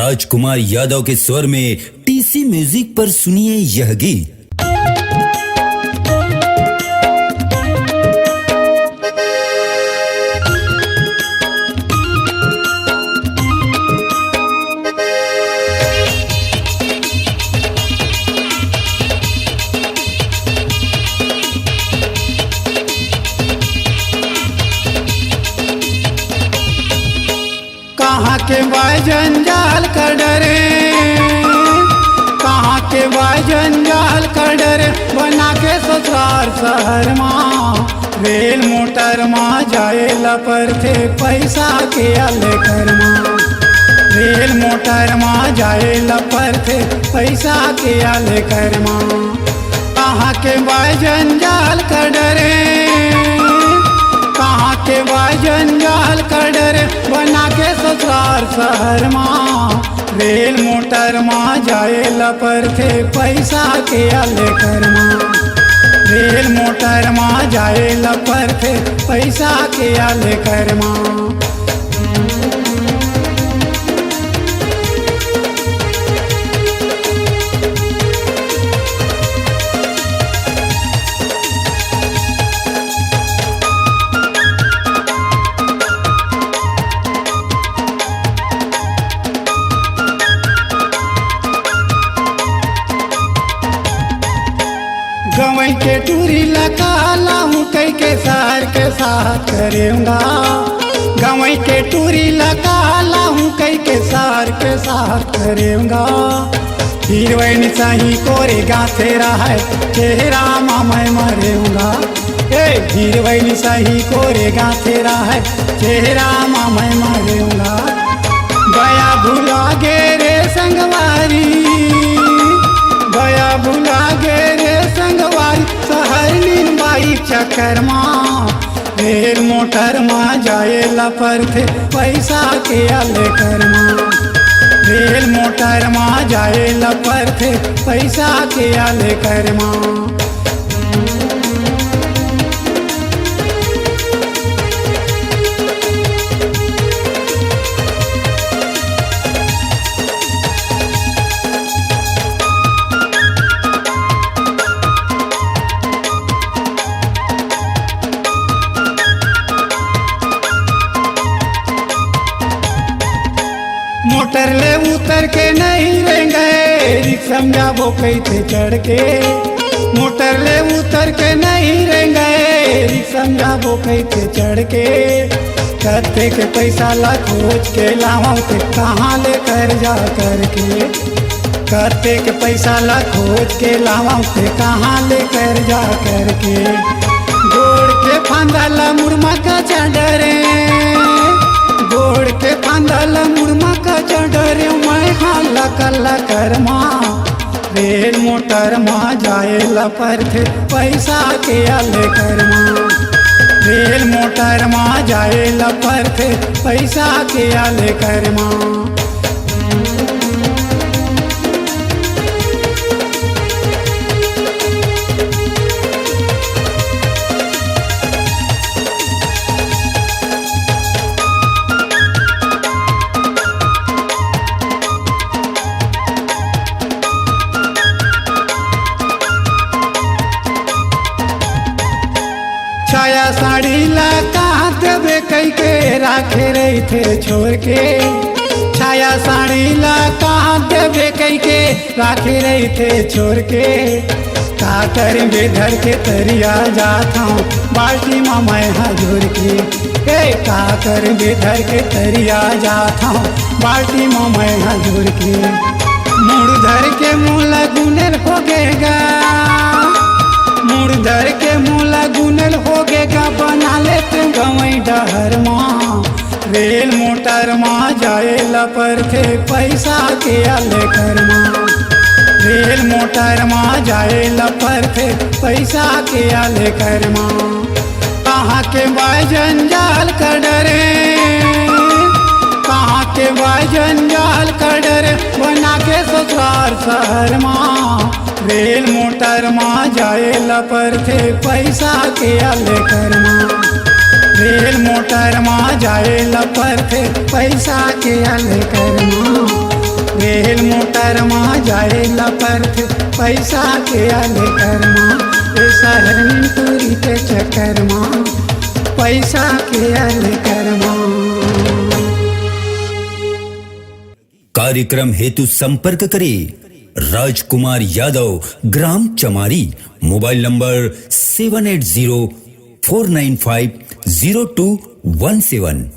राजकुमार यादव के स्वर में टीसी म्यूजिक पर सुनिए यह गीत। कहाँ के बाय जंजाल का डरे, कहाँ के बाय जंजाल का डरे, बना के ससुराल शहर माँ रेल मोटर माँ जाए लपर थे पैसा के लेकर माँ, रेल मोटर माँ जाए लपर थे पैसा के लेकर माँ। कहाँ के बाय जंजाल का डरे, कहाँ के बाय जंजाल का डरे, बना के ससुराल शहर माँ रेल मोटर माँ जाए लपर थे पैसा के लेकर माँ, रेल मोटर माँ जाए लपर थे पैसा के लेकर माँ। गवई के टूरी लगा हूँ कई के सार के साथ करूँगा, गवई के टूरी लगा हूँ कई के सार के साथ करूँगा। हीरोइन सही कोरे गाते है चेहरा मैं मरूँगा, हीरोइन सही कोरे गाते है चेहरा मैं मरूँगा। गया भुला गे रे संगवारी, गया भुला गे रे संगवारी, शहर नींबाई चक्कर माँ रेल मोटर माँ जाए लपर थे पैसा के लेकर माँ, रेल मोटर माँ जाए लपर थे पैसा के लेकर माँ। मोटर ले उतर के नहीं रहेंगे रिक्शा जाबो कैसे चढ़ के, मोटर ले उतर के नहीं रहेंगे रिक्शा जाबो कैसे चढ़ के। करते के पैसा ला खोज के लावा ते कहाँ ले कर जा करके, करते के पैसा ला खोज के लावा ते कहाँ ले कर जा करके। गोड़ के फांदला मुरमा का चढ़े, गोड़ के फांदला मुरमा का चढ़े, मैं हाला कल्ला कर माँ रेल मोटर माँ जाए लपर थे पैसा के लेकर माँ, रेल मोटर माँ जाए लपर थे पैसा के लेकर माँ। छाया साड़ी ला कहाँ देवे कई के राखे रही थे छोड़ के, छाया साड़ी ला कहाँ देवे कई के राखे रही थे छोड़ के। का करें बेधर के तरिया जाता हूँ बाल्टी में मैं हजूर की, का करें बेधर के तरिया जाता हूँ बाल्टी में मैं हजूर की। मुड़ धर के मूला गुनल हो गेगा, मुड़ धर के मूला गुनल हो गेगा, बना लेते गवई डहर माँ रेल मोटर माँ जाए लपर थे पैसा के लेकर माँ, रेल मोटर माँ जाए लपर थे पैसा के लेकर माँ। कहाँ के बाय जंजाल का डरे, कहाँ के बाय जंजाल का डरे, बना के ससुराल शहर माँ रेल मोटर माँ जाए लपर थे पैसा के लेकर माँ, रेल मोटर माँ जाए लपर थे पैसा के लेकर माँ। शहरमा जाएला परथ पैसा के आले करमा ए शहर पूरी के चक्कर माँ पैसा के आले करमा। कार्यक्रम हेतु संपर्क करें राजकुमार यादव, ग्राम चमारी, मोबाइल नंबर 7804950217।